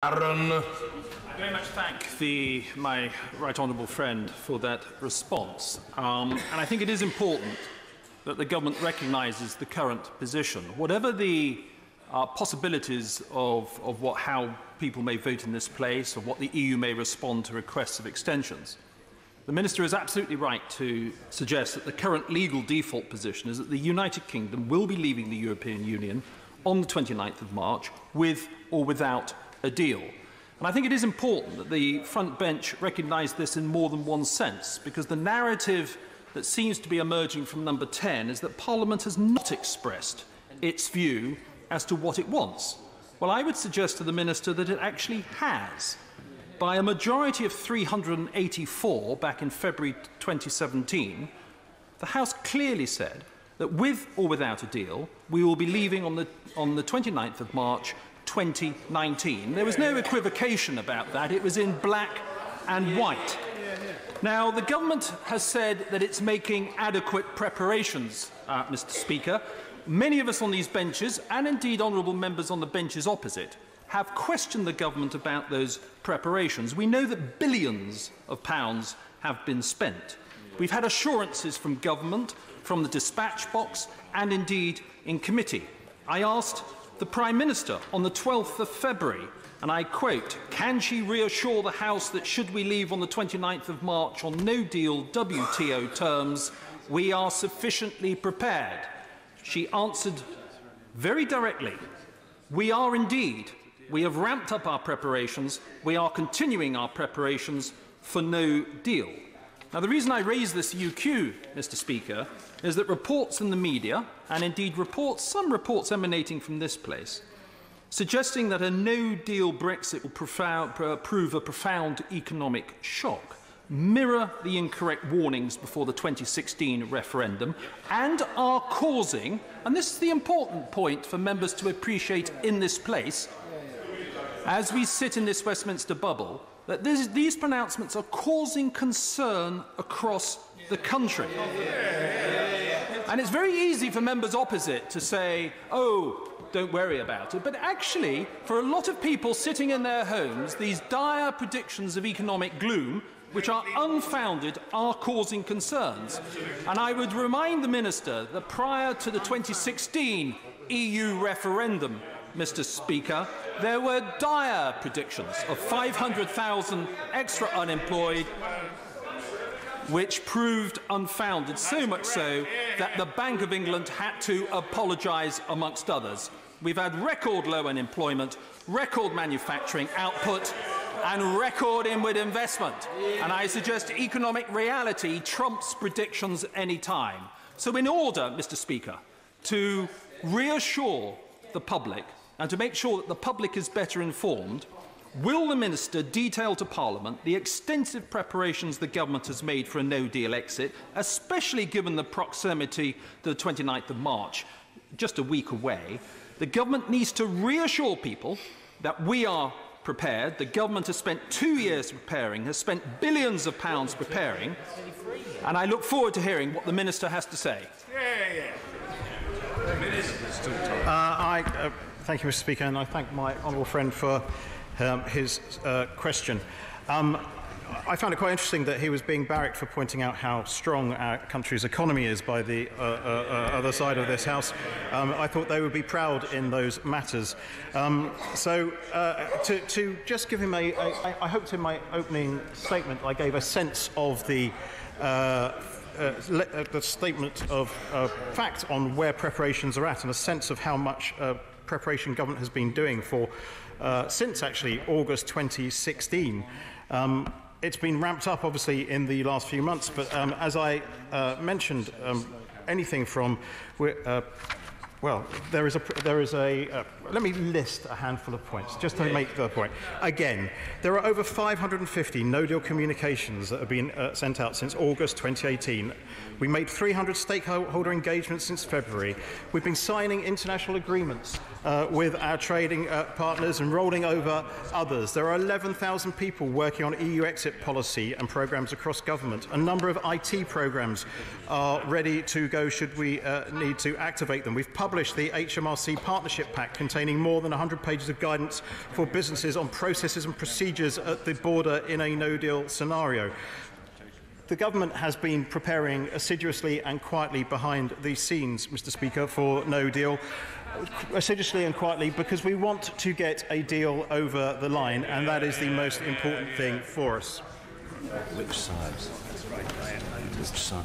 I very much thank my right honourable friend for that response. And I think it is important that the government recognises the current position. Whatever the possibilities of how people may vote in this place or what the EU may respond to requests of extensions, the Minister is absolutely right to suggest that the current legal default position is that the United Kingdom will be leaving the European Union on the 29th of March with or without a deal. And I think it is important that the front bench recognise this in more than one sense, because the narrative that seems to be emerging from number 10 is that Parliament has not expressed its view as to what it wants. Well, I would suggest to the Minister that it actually has. By a majority of 384 back in February 2017, the House clearly said that with or without a deal, we will be leaving on the 29th of March 2019. There was no equivocation about that. It was in black and white. Now, the government has said that it's making adequate preparations, Mr. Speaker. Many of us on these benches, and indeed honourable members on the benches opposite, have questioned the government about those preparations. We know that billions of pounds have been spent. We've had assurances from government, from the dispatch box, and indeed in committee. I asked the Prime Minister on the 12th of February, and I quote, "Can she reassure the House that should we leave on the 29th of March on no-deal WTO terms, we are sufficiently prepared?" She answered very directly, "We are indeed. We have ramped up our preparations. We are continuing our preparations for no deal." Now, the reason I raise this UQ, Mr. Speaker, is that reports in the media, and indeed some reports emanating from this place, suggesting that a no-deal Brexit will prove a profound economic shock, mirror the incorrect warnings before the 2016 referendum, and are causing, and this is the important point for members to appreciate in this place, as we sit in this Westminster bubble, that these pronouncements are causing concern across the country. And it's very easy for members opposite to say, "Oh, don't worry about it." But actually, for a lot of people sitting in their homes, these dire predictions of economic gloom, which are unfounded, are causing concerns. And I would remind the Minister that prior to the 2016 EU referendum, Mr. Speaker, there were dire predictions of 500,000 extra unemployed, which proved unfounded, so much so that the Bank of England had to apologise, amongst others. We've had record low unemployment, record manufacturing output, and record inward investment. And I suggest economic reality trumps predictions any time. So in order, Mr. Speaker, to reassure the public and to make sure that the public is better informed, will the Minister detail to Parliament the extensive preparations the government has made for a no-deal exit, especially given the proximity to the 29th of March, just a week away? The government needs to reassure people that we are prepared. The government has spent 2 years preparing, has spent billions of pounds preparing, and I look forward to hearing what the Minister has to say. Thank you, Mr. Speaker, and I thank my honourable friend for his question. I found it quite interesting that he was being barracked for pointing out how strong our country's economy is by the other side of this House. I thought they would be proud in those matters. To just give him I hoped in my opening statement I gave a sense of the statement of fact on where preparations are at and a sense of how much preparation government has been doing for since actually August 2016. It's been ramped up obviously in the last few months, but as I mentioned, anything from well, there is a let me list a handful of points, just to make the point. Again, there are over 550 no-deal communications that have been sent out since August 2018. We made 300 stakeholder engagements since February. We've been signing international agreements with our trading partners and rolling over others. There are 11,000 people working on EU exit policy and programmes across government. A number of IT programmes are ready to go should we need to activate them. We've published the HMRC Partnership Pack, containing more than 100 pages of guidance for businesses on processes and procedures at the border in a no-deal scenario. The government has been preparing assiduously and quietly behind the scenes, Mr. Speaker, for no deal. Assiduously and quietly because we want to get a deal over the line, and that is the most important thing for us. Which side? Which side?